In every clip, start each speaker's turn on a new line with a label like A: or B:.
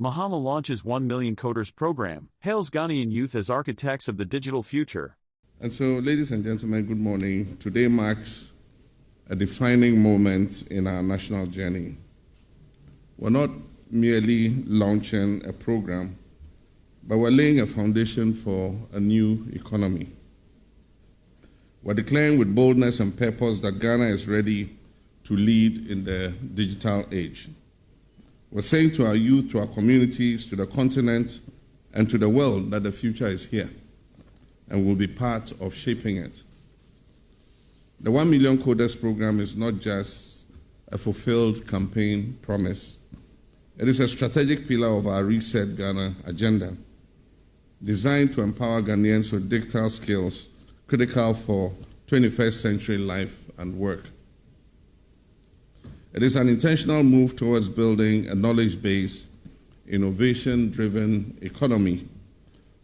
A: Mahama launches 1 Million Coders program, hails Ghanaian youth as architects of the digital future.
B: And so, ladies and gentlemen, good morning. Today marks a defining moment in our national journey. We're not merely launching a program, but we're laying a foundation for a new economy. We're declaring with boldness and purpose that Ghana is ready to lead in the digital age. We're saying to our youth, to our communities, to the continent, and to the world that the future is here and will be part of shaping it. The 1 Million Coders program is not just a fulfilled campaign promise. It is a strategic pillar of our Reset Ghana agenda, designed to empower Ghanaians with digital skills critical for 21st century life and work. It is an intentional move towards building a knowledge-based, innovation-driven economy,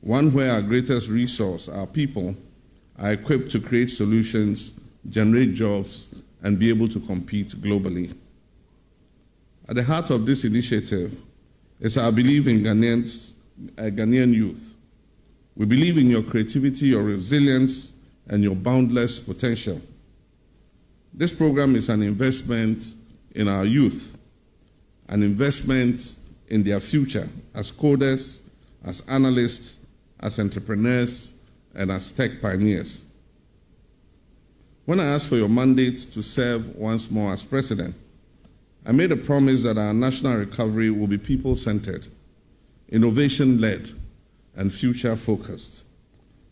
B: one where our greatest resource, our people, are equipped to create solutions, generate jobs, and be able to compete globally. At the heart of this initiative is our belief in Ghanaian youth. We believe in your creativity, your resilience, and your boundless potential. This program is an investment in our youth, an investment in their future as coders, as analysts, as entrepreneurs, and as tech pioneers. When I asked for your mandate to serve once more as president, I made a promise that our national recovery will be people-centered, innovation-led, and future-focused.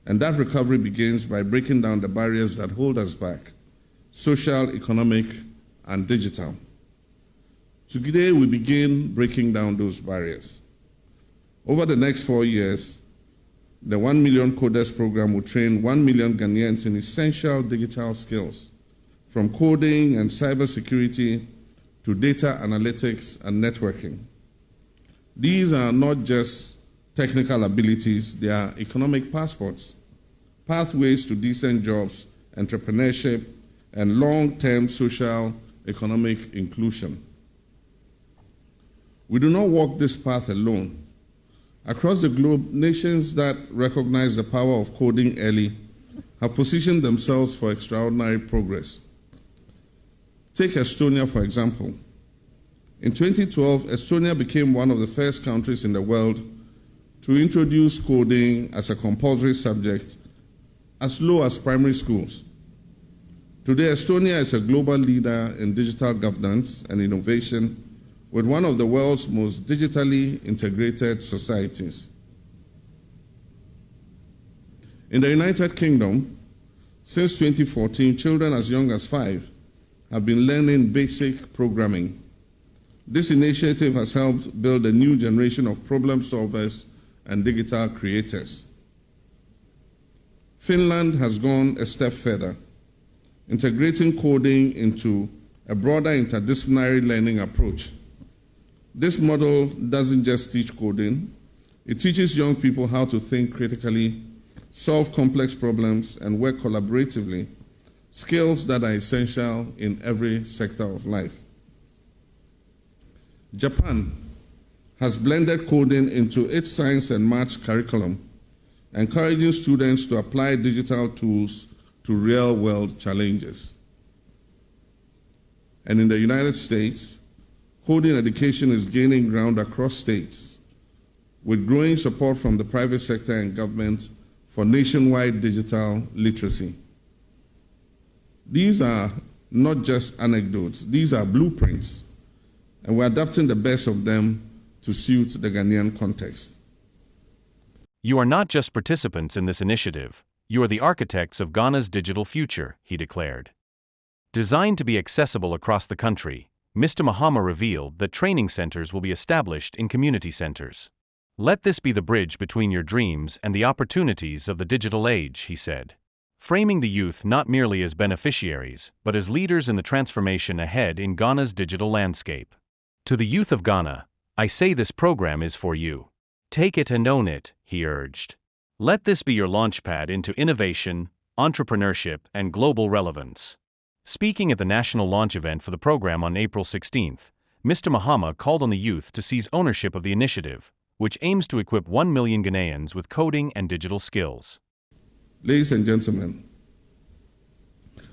B: And that recovery begins by breaking down the barriers that hold us back, social, economic, and digital. Today, we begin breaking down those barriers. Over the next 4 years, the 1 Million Coders program will train 1 million Ghanaians in essential digital skills, from coding and cybersecurity to data analytics and networking. These are not just technical abilities, they are economic passports, pathways to decent jobs, entrepreneurship, and long-term social economic inclusion. We do not walk this path alone. Across the globe, nations that recognize the power of coding early have positioned themselves for extraordinary progress. Take Estonia, for example. In 2012, Estonia became one of the first countries in the world to introduce coding as a compulsory subject as low as primary schools. Today, Estonia is a global leader in digital governance and innovation, with one of the world's most digitally integrated societies. In the United Kingdom, since 2014, children as young as 5 have been learning basic programming. This initiative has helped build a new generation of problem solvers and digital creators. Finland has gone a step further, integrating coding into a broader interdisciplinary learning approach. This model doesn't just teach coding, it teaches young people how to think critically, solve complex problems, and work collaboratively, skills that are essential in every sector of life. Japan has blended coding into its science and maths curriculum, encouraging students to apply digital tools to real-world challenges. And in the United States, coding education is gaining ground across states, with growing support from the private sector and government for nationwide digital literacy. These are not just anecdotes, these are blueprints, and we're adapting the best of them to suit the Ghanaian context.
C: You are not just participants in this initiative, you are the architects of Ghana's digital future, he declared. Designed to be accessible across the country, Mr. Mahama revealed that training centers will be established in community centers. Let this be the bridge between your dreams and the opportunities of the digital age, he said. Framing the youth not merely as beneficiaries, but as leaders in the transformation ahead in Ghana's digital landscape. To the youth of Ghana, I say this program is for you. Take it and own it, he urged. Let this be your launchpad into innovation, entrepreneurship, and global relevance. Speaking at the national launch event for the program on April 16th, Mr. Mahama called on the youth to seize ownership of the initiative, which aims to equip 1 million Ghanaians with coding and digital skills.
B: Ladies and gentlemen,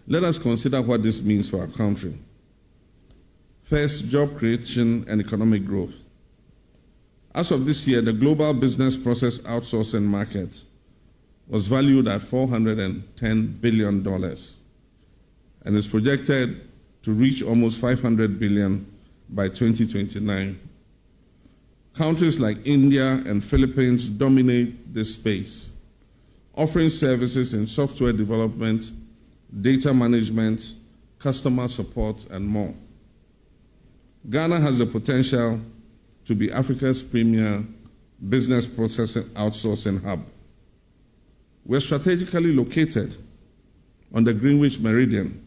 B: let us consider what this means for our country. First, job creation and economic growth. As of this year, the global business process outsourcing market was valued at $410 billion and is projected to reach almost $500 billion by 2029. Countries like India and Philippines dominate this space, offering services in software development, data management, customer support, and more. Ghana has the potential to be Africa's premier business processing outsourcing hub. We're strategically located on the Greenwich Meridian.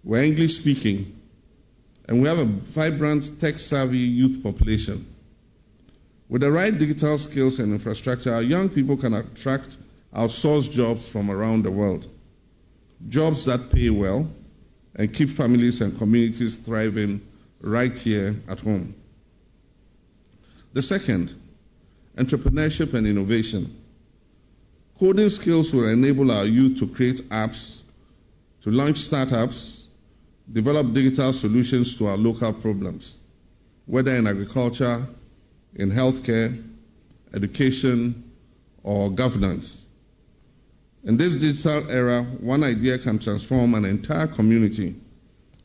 B: We're English speaking, and we have a vibrant tech-savvy youth population. With the right digital skills and infrastructure, our young people can attract outsourced jobs from around the world. Jobs that pay well and keep families and communities thriving right here at home. The second, entrepreneurship and innovation. Coding skills will enable our youth to create apps, to launch startups, develop digital solutions to our local problems, whether in agriculture, in healthcare, education, or governance. In this digital era, one idea can transform an entire community,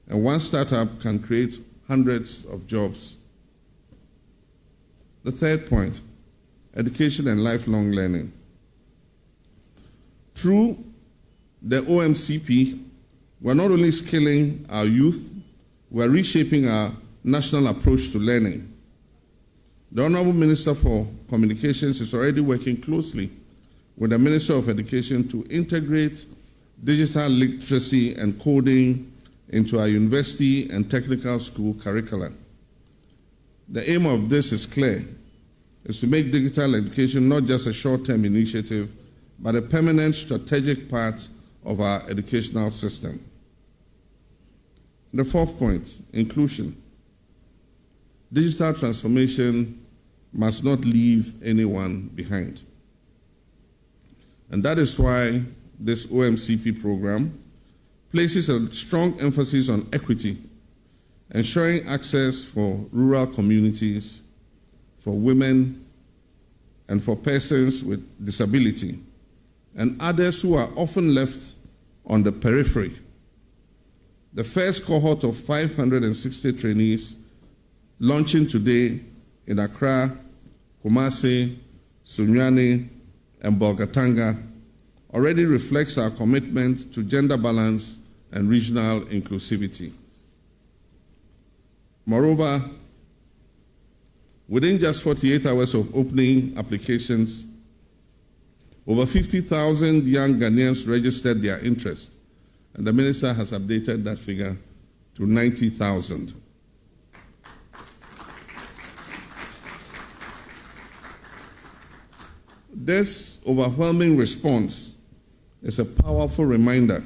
B: and one startup can create hundreds of jobs. The third point, education and lifelong learning. Through the OMCP, we're not only skilling our youth, we're reshaping our national approach to learning. The Honorable Minister for Communications is already working closely with the Minister of Education to integrate digital literacy and coding into our university and technical school curricula. The aim of this is clear, is to make digital education not just a short-term initiative, but a permanent strategic part of our educational system. The fourth point, inclusion. Digital transformation must not leave anyone behind. And that is why this OMCP program places a strong emphasis on equity, ensuring access for rural communities, for women, and for persons with disability, and others who are often left on the periphery. The first cohort of 560 trainees launching today in Accra, Kumasi, Sunyani, and Bolgatanga already reflects our commitment to gender balance and regional inclusivity. Moreover, within just 48 hours of opening applications, over 50,000 young Ghanaians registered their interest, and the Minister has updated that figure to 90,000. This overwhelming response is a powerful reminder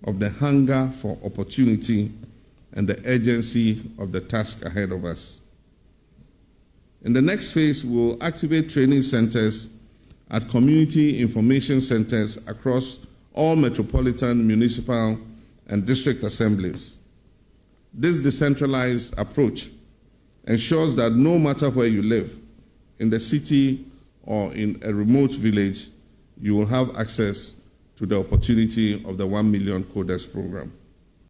B: of the hunger for opportunity and the urgency of the task ahead of us. In the next phase, we will activate training centers at community information centers across all metropolitan, municipal, and district assemblies. This decentralized approach ensures that no matter where you live, in the city or in a remote village, you will have access to the opportunity of the 1 Million Coders program.